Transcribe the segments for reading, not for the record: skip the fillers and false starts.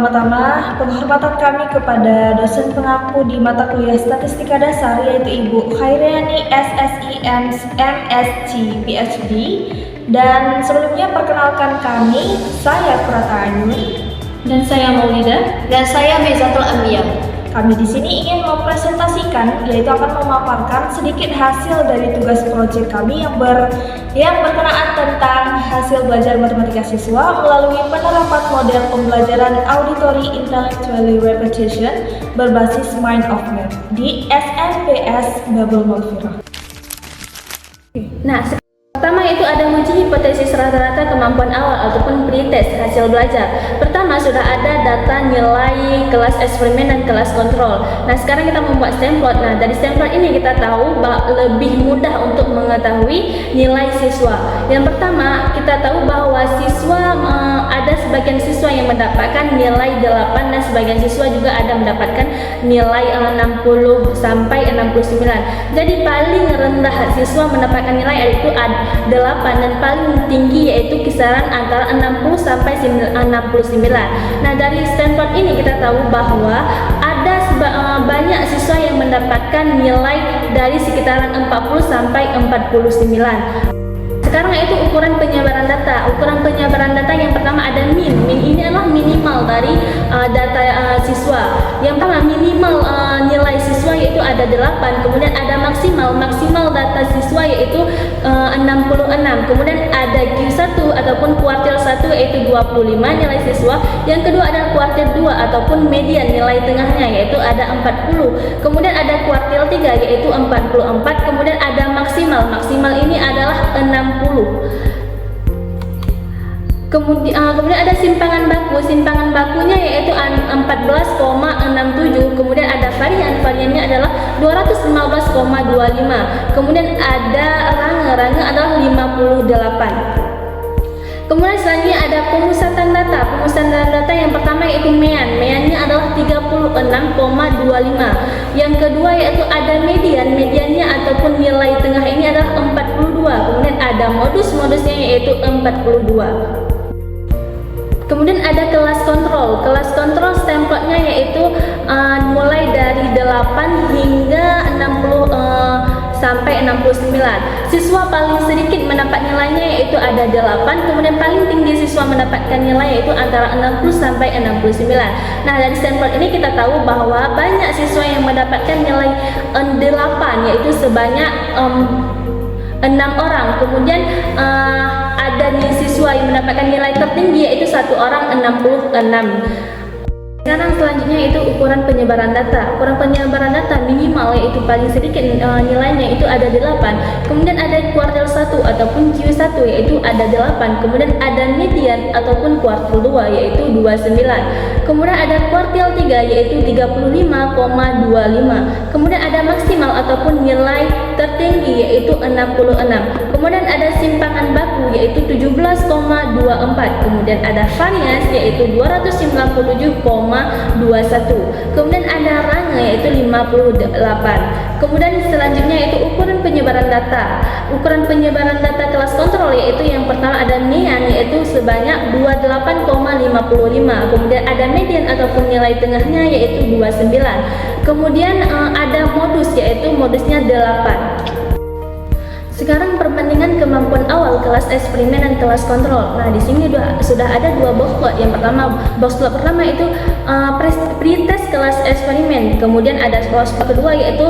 pertama-tama, penghormatan kami kepada dosen pengaku di mata kuliah Statistika Dasar yaitu Ibu Khairiani SSI MSc PhD. Dan sebelumnya perkenalkan kami, saya Kurata Ayuni dan saya Maulida dan saya Bezatul Anbiya. Kami di sini ingin mempresentasikan, yaitu akan memaparkan sedikit hasil dari tugas proyek kami yang berkenaan tentang hasil belajar matematika siswa melalui penerapan model pembelajaran auditory intellectual repetition berbasis Mind of Math di SMPS Babel Mulfirah. Nah, pertama itu ada menguji hipotesis rata-rata kemampuan awal ataupun pretest hasil belajar. Pertama sudah ada data nilai kelas eksperimen dan kelas kontrol. Nah, sekarang kita membuat stemplot. Nah, dari stemplot ini kita tahu lebih mudah untuk mengetahui nilai siswa. Yang pertama, kita tahu bahwa siswa ada sebagian siswa yang mendapatkan nilai 8 dan sebagian siswa juga ada mendapatkan nilai 60 sampai 69. Jadi paling rendah siswa mendapatkan nilai yaitu 8 dan paling tinggi yaitu kisaran antara 60 sampai 69. Nah, dari stemplot ini kita tahu bahwa ada banyak siswa yang mendapatkan nilai dari sekitaran 40 sampai 49. Sekarang itu ukuran penyebaran data. Ukuran penyebaran data yang pertama ada min. Min ini adalah minimal dari data siswa. Yang pertama minimal nilai siswa yaitu ada 8. Kemudian ada maksimal. Maksimal data siswa yaitu 66. Kemudian ada Q1 ataupun kuartil 1 yaitu 25 nilai siswa. Yang kedua ada kuartil 2 ataupun median nilai tengahnya yaitu ada 40. Kemudian ada kuartil 3 yaitu 44. Kemudian ada maksimal. Maksimal ini adalah 60. Kemudian ada simpangan baku. Simpangan bakunya yaitu 14,67. Kemudian ada variannya adalah 215,25. Kemudian ada range adalah 58. Kemudian selanjutnya ada pemusatan data. Pemusatan data yang pertama yaitu meannya adalah 36,25. Yang kedua yaitu ada mediannya ataupun nilai tengah ini adalah 42. Kemudian ada modusnya yaitu 42. Kemudian ada kelas kontrol. Kelas kontrol stemplotnya yaitu mulai dari 8 hingga 60 sampai 69. Siswa paling sedikit mendapat nilainya yaitu ada 8, kemudian paling tinggi siswa mendapatkan nilai yaitu antara 60 sampai 69. Nah, dari stemplot ini kita tahu bahwa banyak siswa yang mendapatkan nilai 8 yaitu sebanyak 6 orang. Kemudian ada siswa yang mendapatkan nilai tertinggi yaitu 1 orang 66. Sekarang selanjutnya itu ukuran penyebaran data. Ukuran penyebaran data minimal yaitu paling sedikit nilainya itu ada 8. Kemudian ada kuartil 1 ataupun Q1 yaitu ada 8. Kemudian ada median ataupun kuartil 2 yaitu 29. Kemudian ada kuartil 3 yaitu 35,25. Kemudian ada maksimal ataupun nilai tertinggi yaitu 66. Kemudian ada simpangan baku yaitu 17,24. Kemudian ada varians yaitu 297,21. Kemudian ada range yaitu 58. Kemudian selanjutnya yaitu ukuran penyebaran data. Ukuran penyebaran data kelas kontrol yaitu yang pertama ada mean yaitu sebanyak 28,55. Kemudian ada median ataupun nilai tengahnya yaitu 29. Kemudian ada modus yaitu modusnya 8. Sekarang perbandingan kemampuan awal kelas eksperimen dan kelas kontrol. Nah, di sini sudah ada 2 box plot. Yang pertama, box plot pertama itu pretest kelas eksperimen. Kemudian ada box plot kedua yaitu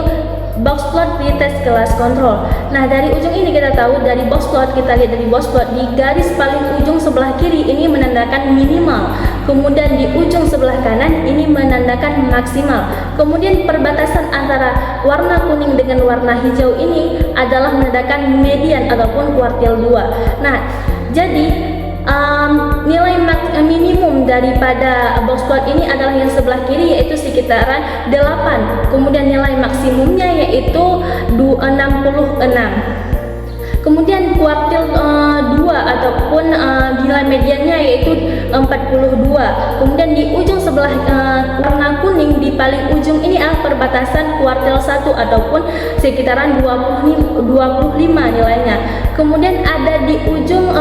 box plot pretest kelas kontrol. Nah, dari ujung ini kita tahu dari box plot, kita lihat dari box plot di garis paling ujung sebelah kiri ini menandakan minimal. Kemudian di ujung sebelah kanan ini menandakan maksimal. Kemudian perbatasan antara warna kuning dengan warna hijau ini adalah menandakan median ataupun kuartil 2. Nah, jadi nilai minimum daripada box plot ini adalah yang sebelah kiri yaitu sekitaran 8. Kemudian nilai maksimumnya yaitu 66. Kemudian kuartil 2 ataupun nilai mediannya yaitu 42. Kemudian di ujung sebelah warna kuning di paling ujung ini adalah perbatasan kuartil 1 ataupun sekitaran 25 nilainya. Kemudian ada di ujung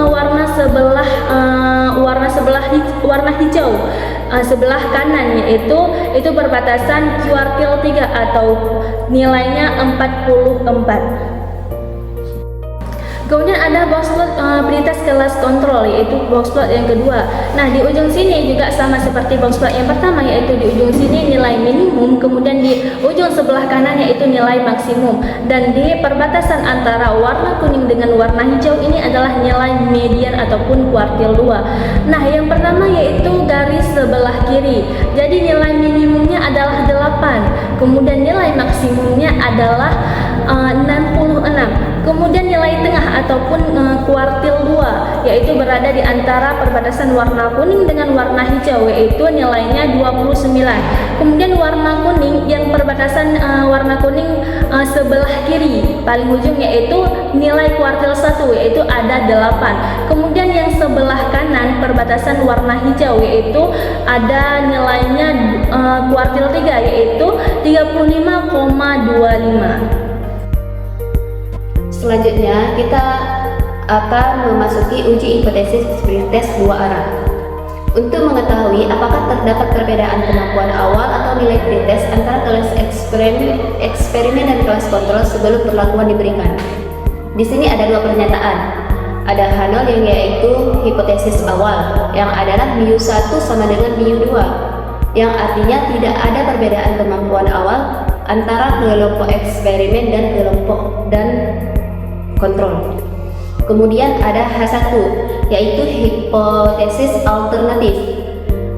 warna hijau. sebelah kanan, yaitu itu perbatasan kuartil 3 atau nilainya 44. Kemudian ada box plot pretest kelas kontrol, yaitu box plot yang kedua. Nah, di ujung sini juga sama seperti box plot yang pertama, yaitu di ujung sini nilai minimum, kemudian di ujung sebelah kanan yaitu nilai maksimum, dan di perbatasan antara warna kuning dengan warna hijau ini adalah nilai median ataupun kuartil 2. Nah, yang pertama yaitu garis sebelah kiri. Jadi nilai minimumnya adalah 8, kemudian nilai maksimumnya adalah 66. Kemudian nilai tengah ataupun kuartil 2 yaitu berada di antara perbatasan warna kuning dengan warna hijau, yaitu nilainya 29. Kemudian warna kuning yang perbatasan warna kuning sebelah kiri paling ujung yaitu nilai kuartil 1 yaitu ada 8. Kemudian yang sebelah kanan perbatasan warna hijau yaitu ada nilainya kuartil 3 yaitu 35,25. Selanjutnya kita akan memasuki uji hipotesis pretest dua arah. Untuk mengetahui apakah terdapat perbedaan kemampuan awal atau nilai pretest antara kelas eksperimen dan kelas kontrol sebelum perlakuan diberikan. Di sini ada dua pernyataan. Ada H0 yang yaitu hipotesis awal yang adalah mu 1 sama dengan mu 2, yang artinya tidak ada perbedaan kemampuan awal antara kelompok eksperimen dan kelompok kontrol. Kemudian ada H1 yaitu hipotesis alternatif,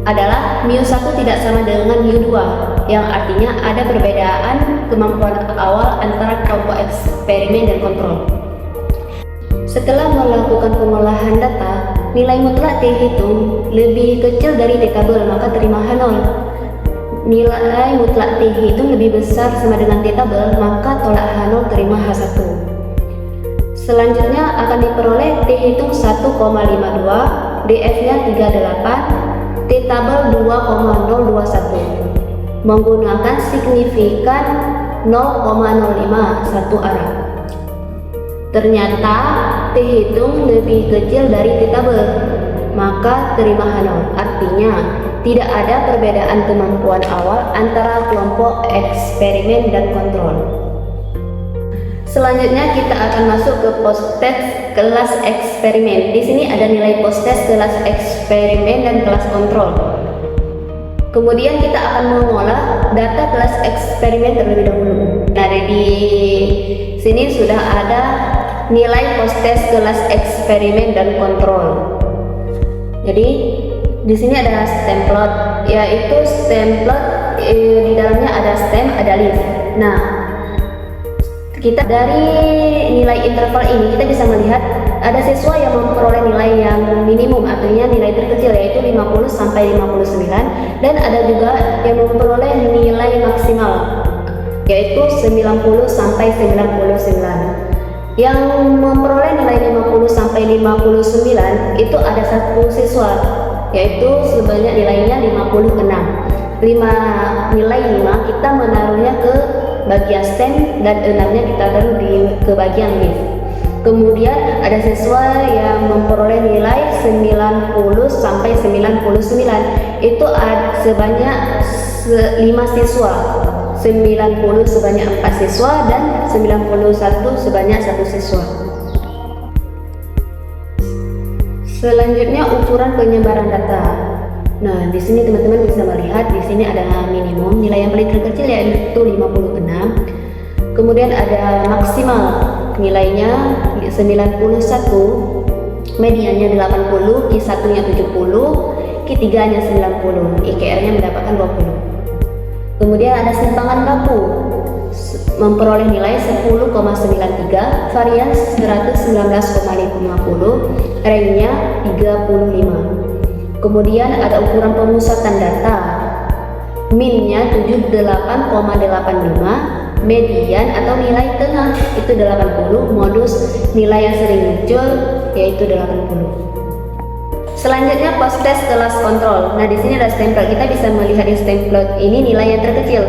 adalah mu 1 tidak sama dengan mu 2, yang artinya ada perbedaan kemampuan awal antara kelompok eksperimen dan kontrol. Setelah melakukan pengolahan data, nilai mutlak T hitung lebih kecil dari T tabel, maka terima H0. Nilai mutlak T hitung lebih besar sama dengan T tabel, maka tolak H0 terima H1. Selanjutnya akan diperoleh T hitung 1,52, DF-nya 38, T tabel 2,021 menggunakan signifikan 0,05 satu arah. Ternyata T hitung lebih kecil dari T tabel, maka terima H0. Artinya tidak ada perbedaan kemampuan awal antara kelompok eksperimen dan kontrol. Selanjutnya kita akan masuk ke post-test kelas eksperimen. Di sini ada nilai post-test kelas eksperimen dan kelas kontrol. Kemudian kita akan mengolah data kelas eksperimen terlebih dahulu. Nah, di sini sudah ada nilai post-test kelas eksperimen dan kontrol. Jadi di sini ada stem plot, yaitu stem plot di dalamnya ada stem, ada leaf. Nah, kita dari nilai interval ini kita bisa melihat ada siswa yang memperoleh nilai yang minimum, artinya nilai terkecil yaitu 50 sampai 59, dan ada juga yang memperoleh nilai maksimal yaitu 90 sampai 99. Yang memperoleh nilai 50 sampai 59 itu ada satu siswa yaitu sebanyak nilainya 56. Nilai 5 kita menaruhnya ke bagian stem dan 6-nya kita taruh ke bagian leaf. Kemudian ada siswa yang memperoleh nilai 90 sampai 99, itu ada sebanyak 5 siswa, 90 sebanyak 4 siswa dan 91 sebanyak 1 siswa. Selanjutnya ukuran penyebaran data. Nah, di sini teman-teman bisa melihat di sini ada minimum, nilai yang paling terkecil yaitu 56. Kemudian ada maksimal, nilainya 91, mediannya 80, Q1-nya 70, Q3-nya 90, IKR-nya mendapatkan 20. Kemudian ada simpangan baku, memperoleh nilai 10,93, varian 119,50, ranknya 35. Kemudian ada ukuran pemusatan data, min-nya 78,85, median atau nilai tengah itu 80, modus nilai yang sering muncul yaitu 80. Selanjutnya post test kelas kontrol. Nah, di sini ada stem plot. Kita bisa melihat di stem plot ini nilai yang terkecil.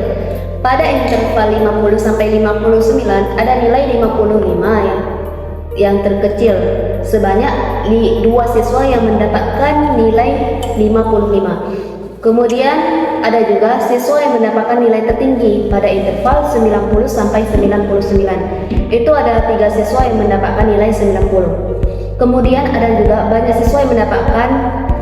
Pada interval 50 sampai 59 ada nilai 55 yang terkecil. Sebanyak 2 siswa yang mendapatkan nilai 55. Kemudian ada juga siswa yang mendapatkan nilai tertinggi pada interval 90 sampai 99. Itu ada 3 siswa yang mendapatkan nilai 90. Kemudian ada juga banyak siswa yang mendapatkan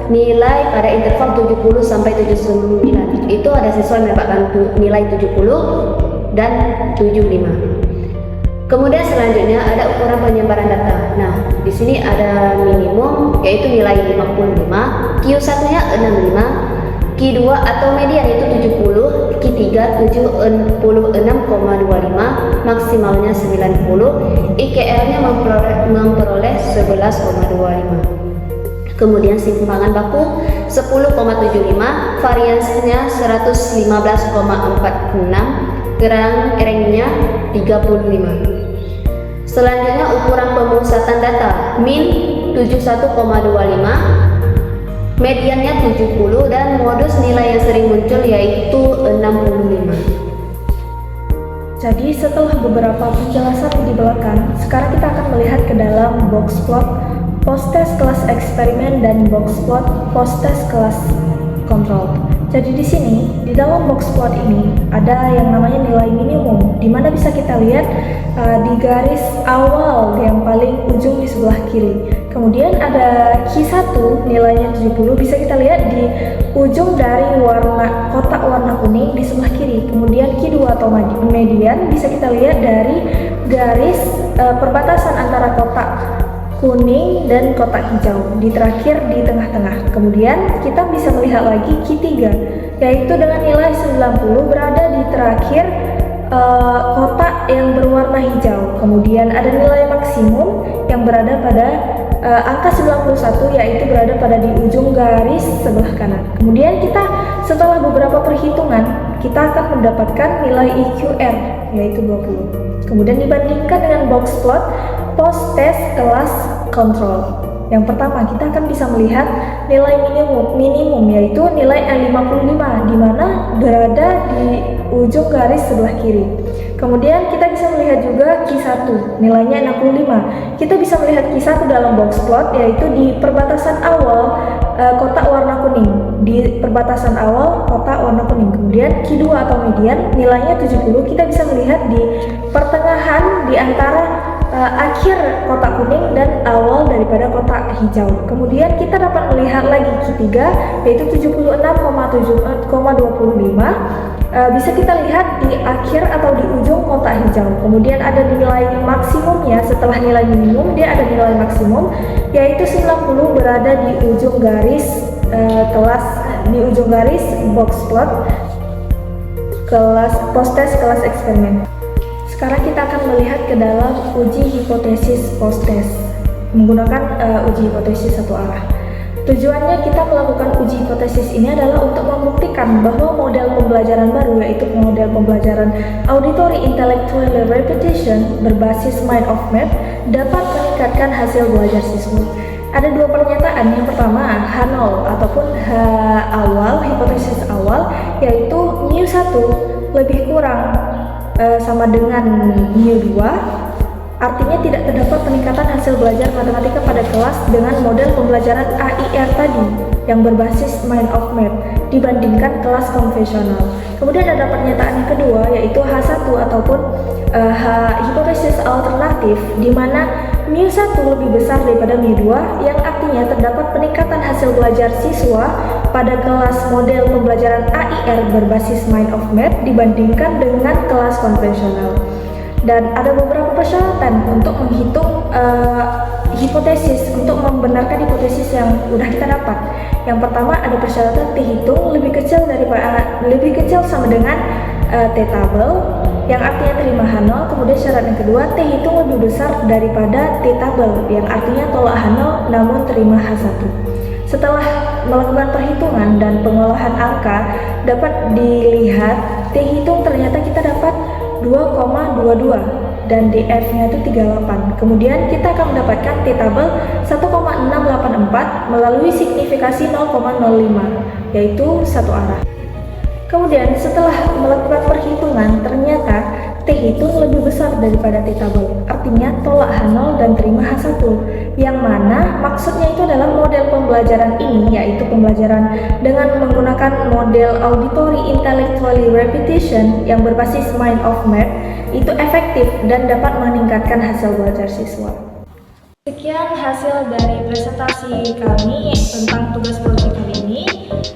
nilai pada interval 70 sampai 79. Itu ada siswa yang mendapatkan nilai 70 dan 75. Kemudian selanjutnya ada ukuran penyebaran data. Nah, di sini ada minimum yaitu nilai 55, Q1-nya 65, Q2 atau median itu 70, Q3 76,25, maksimalnya 90, IKR-nya memperoleh 11,25. Kemudian simpangan baku 10,75, variansinya 115,46, ranknya 35. Selanjutnya ukuran pemusatan data, min 71,25, mediannya 70, dan modus nilai yang sering muncul yaitu 65. Jadi setelah beberapa penjelasan di belakang, sekarang kita akan melihat ke dalam box plot post-test kelas eksperimen dan box plot post-test kelas kontrol. Jadi di sini, di dalam box plot ini ada yang namanya nilai minimum, di mana bisa kita lihat di garis awal yang paling ujung di sebelah kiri. Kemudian ada Q1 nilainya 70, bisa kita lihat di ujung dari kotak warna kuning di sebelah kiri. Kemudian Q2 atau median bisa kita lihat dari garis perbatasan antara kotak kuning dan kotak hijau di terakhir di tengah-tengah. Kemudian kita bisa melihat lagi Q3 yaitu dengan nilai 90 berada di terakhir kotak yang berwarna hijau. Kemudian ada nilai maksimum yang berada pada angka 91 yaitu berada pada di ujung garis sebelah kanan. Kemudian kita setelah beberapa perhitungan kita akan mendapatkan nilai IQR yaitu 20. Kemudian dibandingkan dengan box plot post test kelas kontrol. Yang pertama kita akan bisa melihat nilai minimum yaitu nilai L55 di mana berada di ujung garis sebelah kiri. Kemudian kita bisa melihat juga Q1 nilainya 65. Kita bisa melihat Q1 dalam box plot yaitu di perbatasan awal kotak warna kuning, di perbatasan awal kotak warna kuning. Kemudian Q2 atau median nilainya 70. Kita bisa melihat di pertengahan di antara akhir kotak kuning dan awal daripada kotak hijau. Kemudian kita dapat melihat lagi Q3 yaitu 76,25, bisa kita lihat di akhir atau di ujung kotak hijau. Kemudian ada nilai maksimumnya setelah nilai minimum, dia ada nilai maksimum yaitu 90 berada di ujung garis box plot kelas post test kelas eksperimen. Sekarang kita akan melihat ke dalam uji hipotesis post test menggunakan uji hipotesis satu arah. Tujuannya kita melakukan uji hipotesis ini adalah untuk membuktikan bahwa model pembelajaran baru yaitu model pembelajaran auditory intellectual repetition berbasis mind of map dapat meningkatkan hasil belajar siswa. Ada dua pernyataan. Yang pertama H0 ataupun H awal, hipotesis awal yaitu μ1 lebih kurang sama dengan μ2, artinya tidak terdapat peningkatan hasil belajar matematika pada kelas dengan model pembelajaran AIR tadi yang berbasis mind of map dibandingkan kelas konvensional. Kemudian ada pernyataan yang kedua yaitu H1 ataupun hipotesis alternatif di mana μ1 lebih besar daripada μ2 yang artinya terdapat peningkatan hasil belajar siswa pada kelas model pembelajaran AIR berbasis mind of map dibandingkan dengan kelas konvensional. Dan ada beberapa persyaratan untuk menghitung hipotesis, untuk membenarkan hipotesis yang sudah kita dapat. Yang pertama ada persyaratan T hitung lebih kecil sama dengan T tabel yang artinya terima H0. Kemudian syarat yang kedua T hitung lebih besar daripada T tabel yang artinya tolak H0 namun terima H1. Setelah melakukan perhitungan dan pengolahan angka dapat dilihat T hitung ternyata kita dapat 2,22 dan DF-nya itu 38. Kemudian kita akan mendapatkan T tabel 1,684 melalui signifikasi 0,05 yaitu satu arah. Kemudian setelah melakukan perhitungan ternyata T hitung lebih besar daripada T tabel, artinya tolak H0 dan terima H1, yang mana maksudnya itu adalah model pembelajaran ini, yaitu pembelajaran dengan menggunakan model auditory intellectually repetition yang berbasis mind of map, itu efektif dan dapat meningkatkan hasil belajar siswa. Sekian hasil dari presentasi kami tentang tugas proyek kali ini.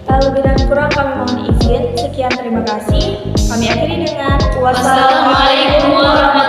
Lebih dan kurang kami mohon izin. Sekian, terima kasih. Kami akhiri dengan wassalamualaikum warahmatullahi wabarakatuh.